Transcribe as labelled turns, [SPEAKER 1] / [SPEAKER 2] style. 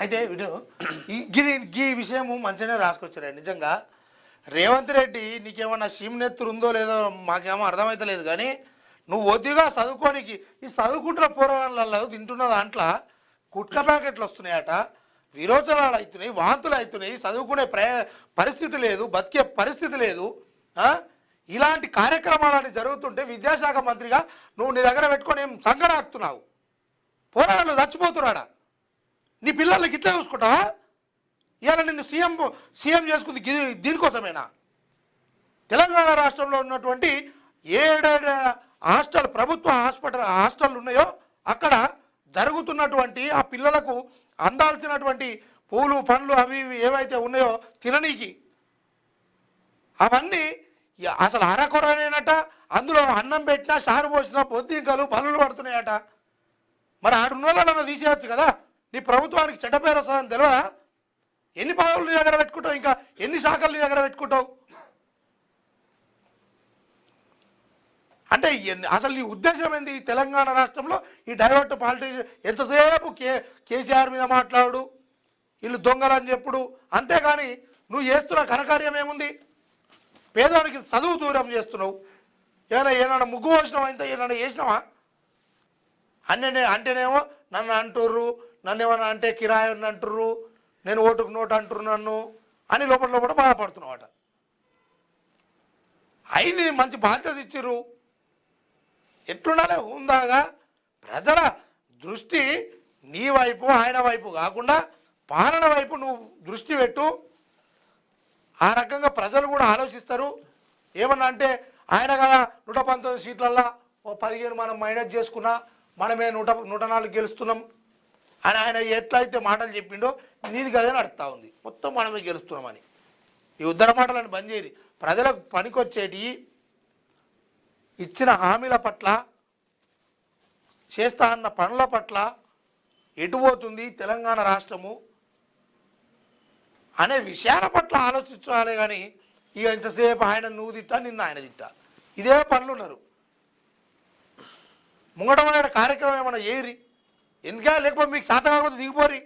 [SPEAKER 1] అయితే వీడు ఈ విషయము మంచిగానే రాసుకొచ్చారు నిజంగా. రేవంత్ రెడ్డి నీకేమన్నా సీమనెత్తురు ఉందో లేదో మాకేమో అర్థమైతలేదు, కానీ నువ్వు ఒద్దిగా చదువుకోనికి ఈ చదువుకుంటున్న పోరాటాలలో తింటున్న దాంట్లో గుట్కా ప్యాకెట్లు వస్తున్నాయట, విరోచనాలు అవుతున్నాయి, వాంతులు అవుతున్నాయి, చదువుకునే పరిస్థితి లేదు, బతికే పరిస్థితి లేదు. ఇలాంటి కార్యక్రమాలని జరుగుతుంటే విద్యాశాఖ మంత్రిగా నువ్వు నీ దగ్గర పెట్టుకొని ఏం సంగరాస్తున్నావు? పోరాటాలు చచ్చిపోతున్నాడా? నీ పిల్లలకి ఇట్లా చూసుకుంటావా? ఇవాళ నిన్ను సీఎం చేసుకుంది దీనికోసమేనా? తెలంగాణ రాష్ట్రంలో ఉన్నటువంటి 7 హాస్టల్ ప్రభుత్వ హాస్టల్ ఉన్నాయో అక్కడ జరుగుతున్నటువంటి ఆ పిల్లలకు అందాల్సినటువంటి పూలు పండ్లు అవి ఏవైతే ఉన్నాయో తిననీకి అవన్నీ అసలు అరకొరనేనట. అందులో అన్నం పెట్టినా షారు పోసినా పొద్దుంకలు పనులు పడుతున్నాయట. మరి ఆడున్న వాళ్ళని తీసేయచ్చు కదా. నీ ప్రభుత్వానికి చెడ్డ పేరు వస్తుందని తెలియదా? ఎన్ని పదవులు నీ దగ్గర పెట్టుకుంటావు, ఇంకా ఎన్ని శాఖలు నీ దగ్గర పెట్టుకుంటావు? అంటే అసలు నీ ఉద్దేశం ఏంది? తెలంగాణ రాష్ట్రంలో ఈ డైవర్ట్ పాలిటిక్స్ ఎంతసేపు కేసీఆర్ మీద మాట్లాడు, వీళ్ళు దొంగలని చెప్పుడు, అంతేగాని నువ్వు చేస్తున్న ఘనకార్యం ఏముంది? పేదవాడికి చదువు దూరం చేస్తున్నావు. ఏమైనా ముగ్గు పోసినావా? ఇంత ఏమైనా చేసినావా? అంటేనేమో నన్ను అంటుర్రు, నన్ను ఏమన్నా అంటే కిరాయి అంటుర్రు, నేను ఓటుకు నోటు అంటుర్రు నన్ను అని లోపల బాధపడుతున్నావాట. అయింది మంచి బాధ్యత ఇచ్చిర్రు, ఎట్లుండాలి ఉందాగా. ప్రజల దృష్టి నీ వైపు ఆయన వైపు కాకుండా పాలన వైపు నువ్వు దృష్టి పెట్టు. ఆ రకంగా ప్రజలు కూడా ఆలోచిస్తారు. ఏమన్నా అంటే ఆయన కదా 119 సీట్లల్లో 15 మనం మైనస్ చేసుకున్నా మనమే 104 గెలుస్తున్నాం అని ఆయన ఎట్లయితే మాటలు చెప్పిండో నీది కదే నడుస్తూ ఉంది. మొత్తం మనమే గెలుస్తున్నామని ఈ ఉద్దర మాటలను బంద్ చేయరు. ప్రజలకు పనికొచ్చేటి ఇచ్చిన హామీల పట్ల, చేస్తా అన్న పనుల పట్ల ఎటుపోతుంది తెలంగాణ రాష్ట్రము అనే విషయాల పట్ల ఆలోచించాలి. కానీ ఇక ఇంతసేపు ఆయన నువ్వు తిట్టా, నిన్న ఆయన తిట్టా, ఇదే పనులు ఉన్నారు. ముంగటమైన కార్యక్రమం ఏమన్నా ఏరి ఎందుకే, లేకపోతే మీకు శాతం కాకపోతే దిగిపోరి.